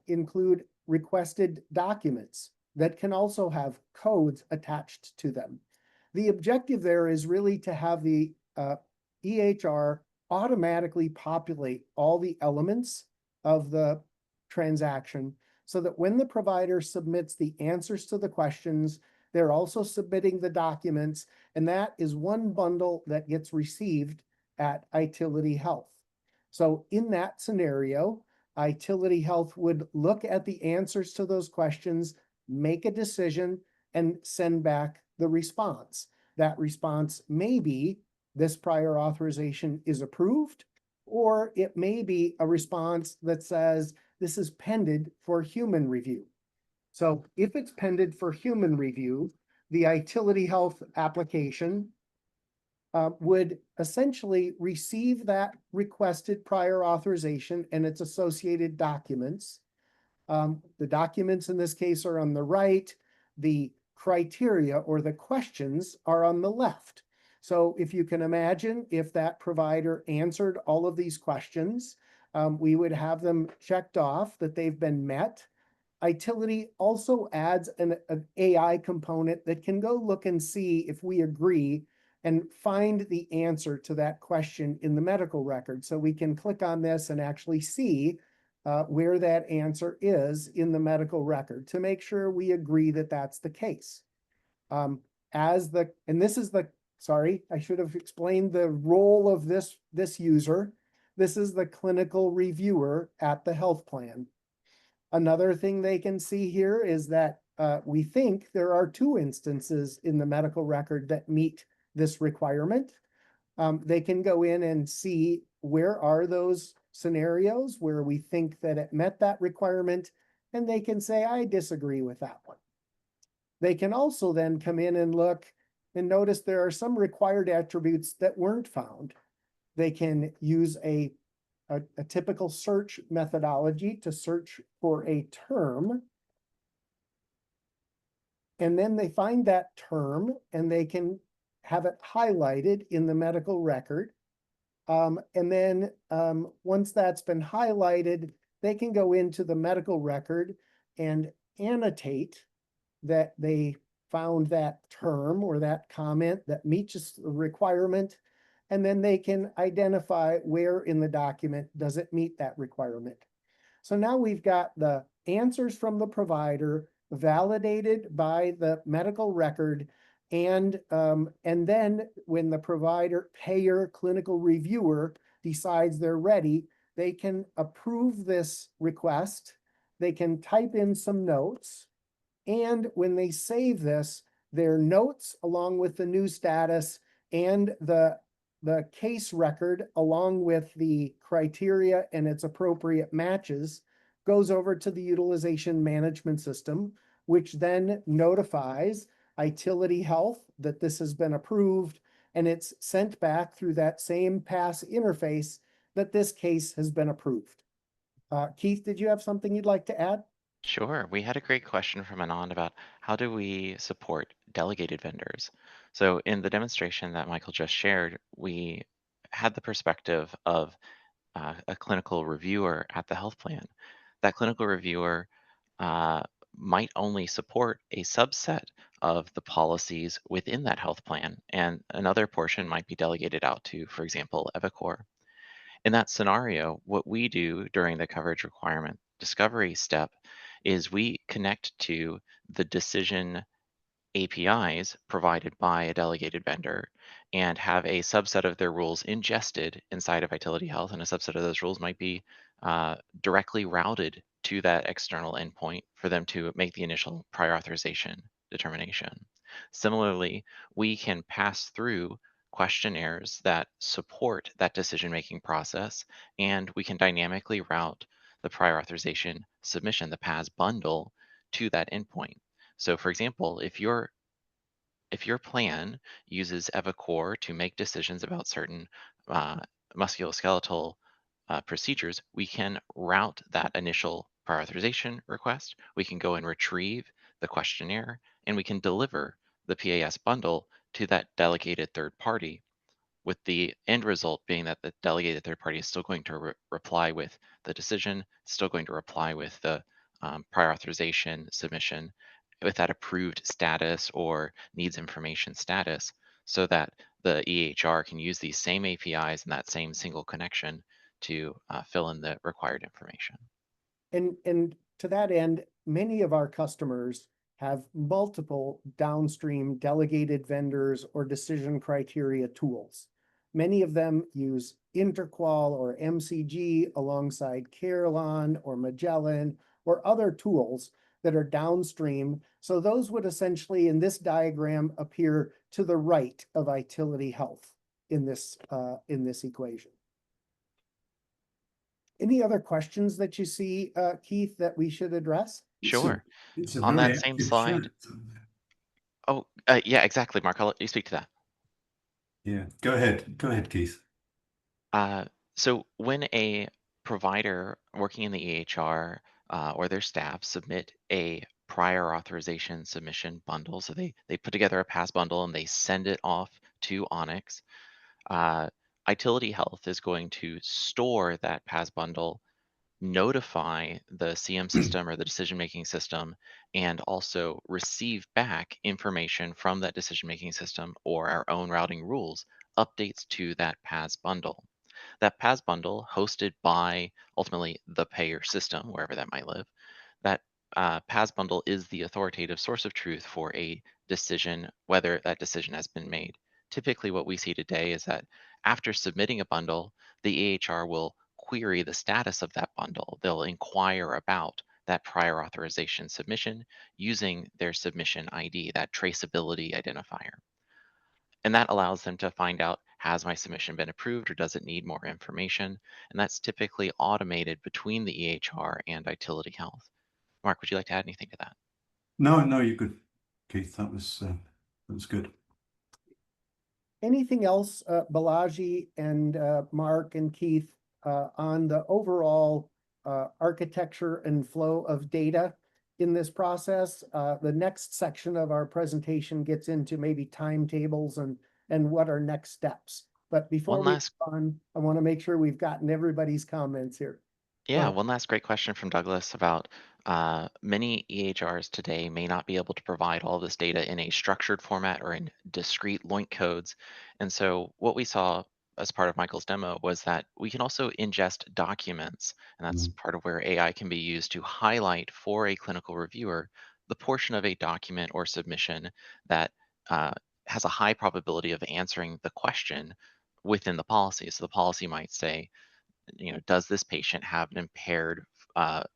S2: include requested documents that can also have codes attached to them. The objective there is really to have the EHR automatically populate all the elements of the transaction so that when the provider submits the answers to the questions, they're also submitting the documents, and that is one bundle that gets received at Itility Health. So in that scenario, Itility Health would look at the answers to those questions, make a decision, and send back the response. That response may be this prior authorization is approved, or it may be a response that says this is pended for human review. So if it's pended for human review, the Itility Health application would essentially receive that requested prior authorization and its associated documents. The documents in this case are on the right. The criteria or the questions are on the left. So if you can imagine, if that provider answered all of these questions, we would have them checked off that they've been met. Itility also adds an AI component that can go look and see if we agree and find the answer to that question in the medical record. So we can click on this and actually see where that answer is in the medical record to make sure we agree that that's the case. And this is the, sorry, I should have explained the role of this user. This is the clinical reviewer at the health plan. Another thing they can see here is that we think there are 2 instances in the medical record that meet this requirement. They can go in and see where are those scenarios where we think that it met that requirement, and they can say, I disagree with that one. They can also then come in and look and notice there are some required attributes that weren't found. They can use a typical search methodology to search for a term. And then they find that term and they can have it highlighted in the medical record. And then once that's been highlighted, they can go into the medical record and annotate that they found that term or that comment that meets the requirement. And then they can identify where in the document does it meet that requirement. So now we've got the answers from the provider validated by the medical record, and then when the provider, payer, clinical reviewer decides they're ready, they can approve this request. They can type in some notes, and when they save this, their notes along with the new status and the case record along with the criteria and its appropriate matches goes over to the utilization management system, which then notifies Itility Health that this has been approved, and it's sent back through that same pass interface that this case has been approved. Keith, did you have something you'd like to add?
S5: Sure. We had a great question from Anand about how do we support delegated vendors? So in the demonstration that Michael just shared, we had the perspective of a clinical reviewer at the health plan. That clinical reviewer might only support a subset of the policies within that health plan, and another portion might be delegated out to, for example, eviCore. In that scenario, what we do during the coverage requirement discovery step is we connect to the decision APIs provided by a delegated vendor and have a subset of their rules ingested inside of Itility Health, and a subset of those rules might be directly routed to that external endpoint for them to make the initial prior authorization determination. Similarly, we can pass through questionnaires that support that decision-making process, and we can dynamically route the prior authorization submission, the PAS bundle, to that endpoint. So for example, if your plan uses eviCore to make decisions about certain musculoskeletal procedures, we can route that initial prior authorization request. We can go and retrieve the questionnaire, and we can deliver the PAS bundle to that delegated third party, with the end result being that the delegated third party is still going to reply with the decision, still going to reply with the prior authorization submission with that approved status or needs information status, so that the EHR can use these same APIs and that same single connection to fill in the required information.
S2: And to that end, many of our customers have multiple downstream delegated vendors or decision criteria tools. Many of them use Interqual or MCG alongside Carelon or Magellan or other tools that are downstream. So those would essentially, in this diagram, appear to the right of Vitality Health in this equation. Any other questions that you see, Keith, that we should address?
S5: Sure.
S3: It's a
S5: On
S3: very
S5: that same
S3: active
S5: slide.
S3: chat.
S5: Oh, yeah, exactly, Mark. I'll let you speak to that.
S3: Yeah, go ahead. Go ahead, Keith.
S5: So when a provider working in the EHR or their staff submit a prior authorization submission bundle, so they put together a pass bundle and they send it off to Onyx, Vitality Health is going to store that pass bundle, notify the CM system or the decision-making system, and also receive back information from that decision-making system or our own routing rules, updates to that PAS bundle. That PAS bundle, hosted by ultimately the payer system, wherever that might live, that PAS bundle is the authoritative source of truth for a decision, whether that decision has been made. Typically, what we see today is that after submitting a bundle, the EHR will query the status of that bundle. They'll inquire about that prior authorization submission using their submission ID, that traceability identifier. And that allows them to find out, has my submission been approved or does it need more information? And that's typically automated between the EHR and Vitality Health. Mark, would you like to add anything to that?
S3: No, you're good, Keith. That was good.
S2: Anything else, Balaji and Mark and Keith, on the overall architecture and flow of data in this process? The next section of our presentation gets into maybe timetables and what are next steps. But before we move on, I want to make sure we've gotten everybody's comments here.
S5: Yeah, one last great question from Douglas about many EHRs today may not be able to provide all this data in a structured format or in discrete LOINC codes. And so what we saw as part of Michael's demo was that we can also ingest documents, and that's part of where AI can be used to highlight for a clinical reviewer the portion of a document or submission that has a high probability of answering the question within the policy. So the policy might say, does this patient have an impaired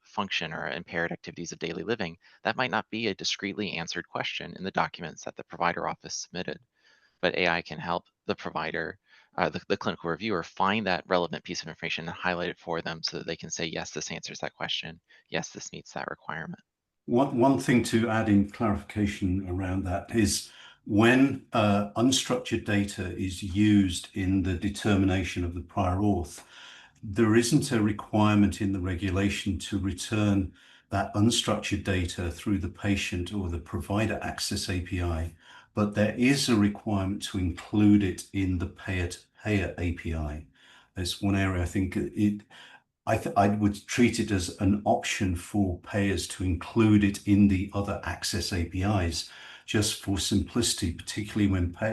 S5: function or impaired activities of daily living? That might not be a discreetly answered question in the documents that the provider office submitted, but AI can help the provider, the clinical reviewer, find that relevant piece of information and highlight it for them so that they can say, yes, this answers that question. Yes, this meets that requirement.
S3: One thing to add in clarification around that is when unstructured data is used in the determination of the prior auth, there isn't a requirement in the regulation to return that unstructured data through the patient or the provider access API, but there is a requirement to include it in the payer-to-payer API. That's one area I think I would treat it as an option for payers to include it in the other access APIs, just for simplicity, particularly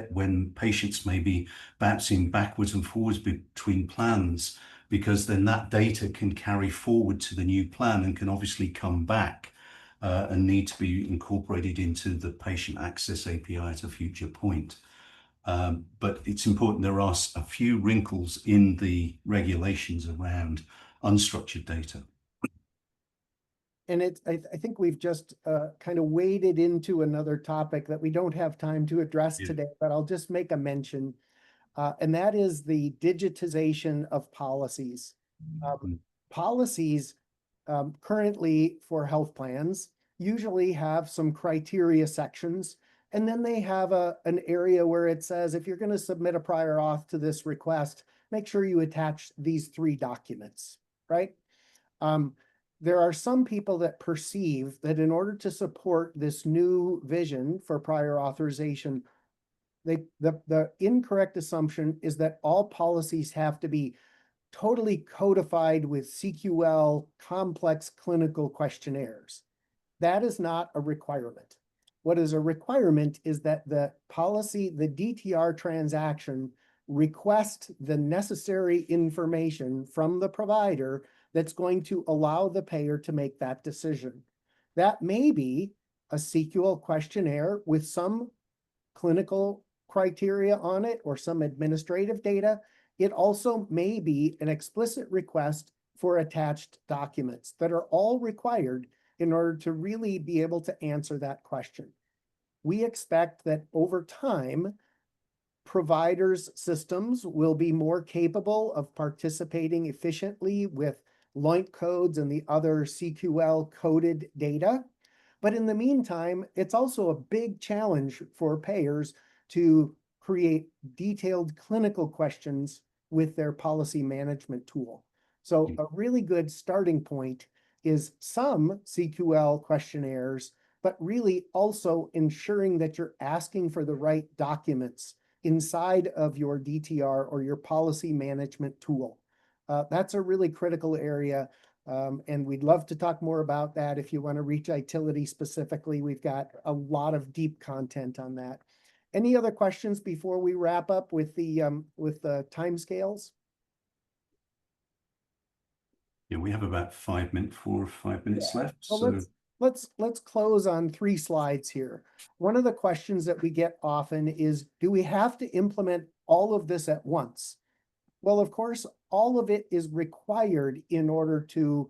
S3: when patients may be bouncing backwards and forwards between plans, because then that data can carry forward to the new plan and can obviously come back and need to be incorporated into the patient access API at a future point. But it's important, there are a few wrinkles in the regulations around unstructured data.
S2: And I think we've just kind of waded into another topic that we don't have time to address today, but I'll just make a mention. And that is the digitization of policies. Policies currently for health plans usually have some criteria sections, and then they have an area where it says, if you're going to submit a prior auth to this request, make sure you attach these 3 documents, right? There are some people that perceive that in order to support this new vision for prior authorization, The incorrect assumption is that all policies have to be totally codified with CQL complex clinical questionnaires. That is not a requirement. What is a requirement is that the policy, the DTR transaction, request the necessary information from the provider that's going to allow the payer to make that decision. That may be a CQL questionnaire with some clinical criteria on it or some administrative data. It also may be an explicit request for attached documents that are all required in order to really be able to answer that question. We expect that over time, providers' systems will be more capable of participating efficiently with LOINC codes and the other CQL coded data. But in the meantime, it's also a big challenge for payers to create detailed clinical questions with their policy management tool. So a really good starting point is some CQL questionnaires, but really also ensuring that you're asking for the right documents inside of your DTR or your policy management tool. That's a really critical area. And we'd love to talk more about that. If you want to reach Itility specifically, we've got a lot of deep content on that. Any other questions before we wrap up with the timescales?
S3: Yeah, we have about 4 or 5 minutes left.
S2: Well, let's close on 3 slides here. One of the questions that we get often is, do we have to implement all of this at once? Well, of course, all of it is required in order to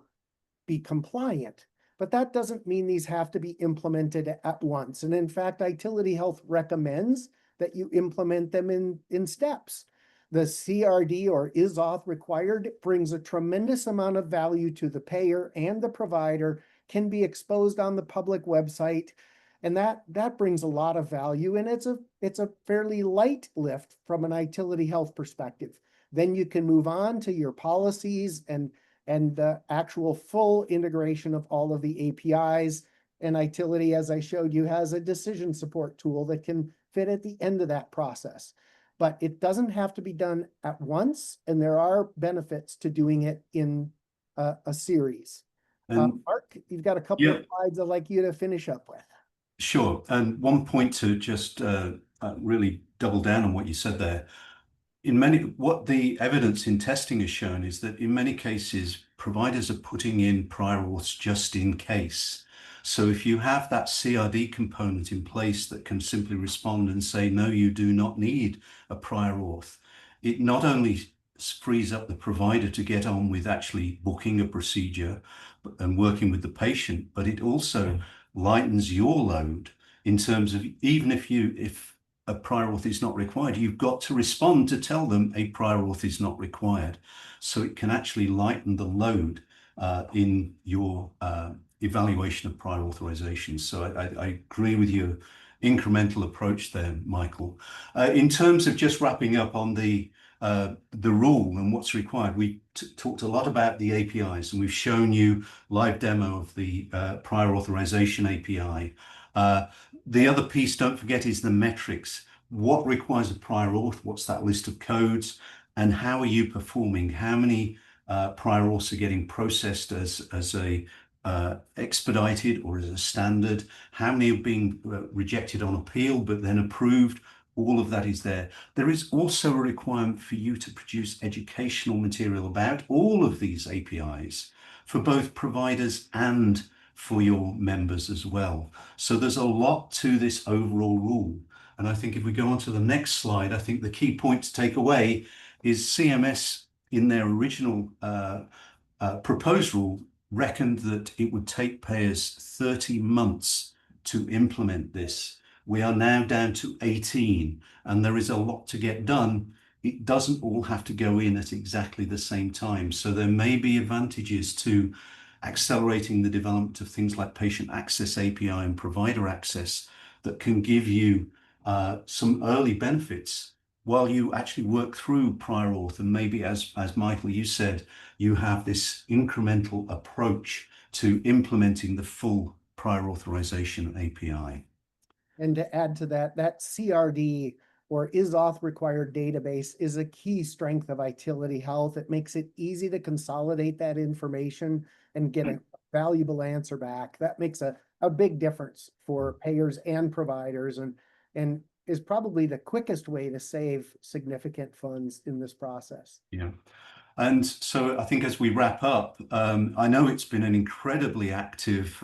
S2: be compliant, but that doesn't mean these have to be implemented at once. And in fact, Itility Health recommends that you implement them in steps. The CRD or is auth required brings a tremendous amount of value to the payer and the provider, can be exposed on the public website, and that brings a lot of value. And it's a fairly light lift from an Itility Health perspective. Then you can move on to your policies and the actual full integration of all of the APIs. And Itility, as I showed you, has a decision support tool that can fit at the end of that process. But it doesn't have to be done at once, and there are benefits to doing it in a series. Mark, you've got a couple of slides I'd like you to finish up with.
S3: Sure. And one point to just really double down on what you said there. What the evidence in testing has shown is that in many cases, providers are putting in prior auths just in case. So if you have that CRD component in place that can simply respond and say, no, you do not need a prior auth, it not only frees up the provider to get on with actually booking a procedure and working with the patient, but it also lightens your load in terms of even if a prior auth is not required, you've got to respond to tell them a prior auth is not required. So it can actually lighten the load in your evaluation of prior authorizations. So I agree with your incremental approach there, Michael. In terms of just wrapping up on the rule and what's required, we talked a lot about the APIs, and we've shown you live demo of the prior authorization API. The other piece, don't forget, is the metrics. What requires a prior auth? What's that list of codes? And how are you performing? How many prior auths are getting processed as a expedited or as a standard? How many are being rejected on appeal but then approved? All of that is there. There is also a requirement for you to produce educational material about all of these APIs for both providers and for your members as well. So there's a lot to this overall rule. And I think if we go on to the next slide, I think the key point to take away is CMS in their original proposed rule reckoned that it would take payers 30 months to implement this. We are now down to 18, and there is a lot to get done. It doesn't all have to go in at exactly the same time. So there may be advantages to accelerating the development of things like patient access API and provider access that can give you some early benefits while you actually work through prior auth. And maybe, as Michael, you said, you have this incremental approach to implementing the full prior authorization API.
S2: And to add to that, that CRD or is Auth required database is a key strength of Itility Health. It makes it easy to consolidate that information and get a valuable answer back. That makes a big difference for payers and providers, and is probably the quickest way to save significant funds in this process.
S3: Yeah. And so I think as we wrap up, I know it's been an incredibly active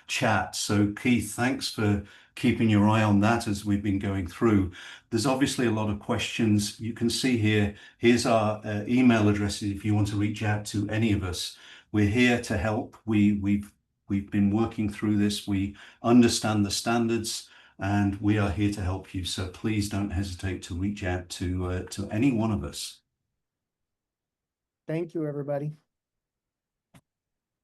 S3: chat. So Keith, thanks for keeping your eye on that as we've been going through. There's obviously a lot of questions. You can see here, here's our email addresses if you want to reach out to any of us. We're here to help. We've been working through this. We understand the standards, and we are here to help you. So please don't hesitate to reach out to any one of us.
S2: Thank you, everybody.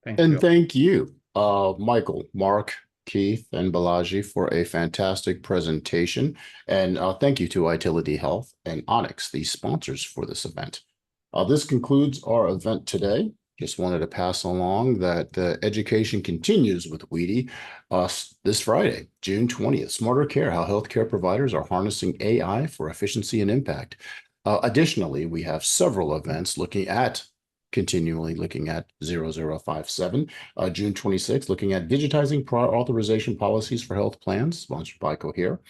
S4: Thank
S1: And
S4: you.
S1: thank you, Michael, Mark, Keith, and Balaji for a fantastic presentation. And thank you to Itility Health and Onyx, the sponsors for this event. This concludes our event today. Just wanted to pass along that the education continues with WEDI this Friday, June 20th. Smarter Care, how healthcare providers are harnessing AI for efficiency and impact. Additionally, we have several events continually looking at 0057, June 26th, looking at digitizing prior authorization policies for health plans, sponsored by Cohere.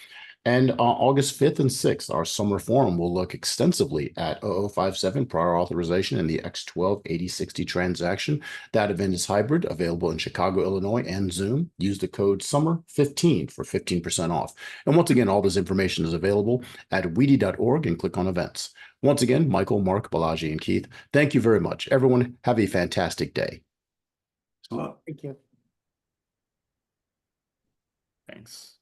S1: And August 5th and 6th, our summer forum will look extensively at 0057 prior authorization and the X12 8060 transaction. That event is hybrid, available in Chicago, Illinois, and Zoom. Use the code SUMMER15 for 15% off. And once again, all this information is available at wedi.org and click on events. Once again, Michael, Mark, Balaji, and Keith, thank you very much. Everyone, have a fantastic day.
S3: Well,
S2: Thank you.
S4: Thanks.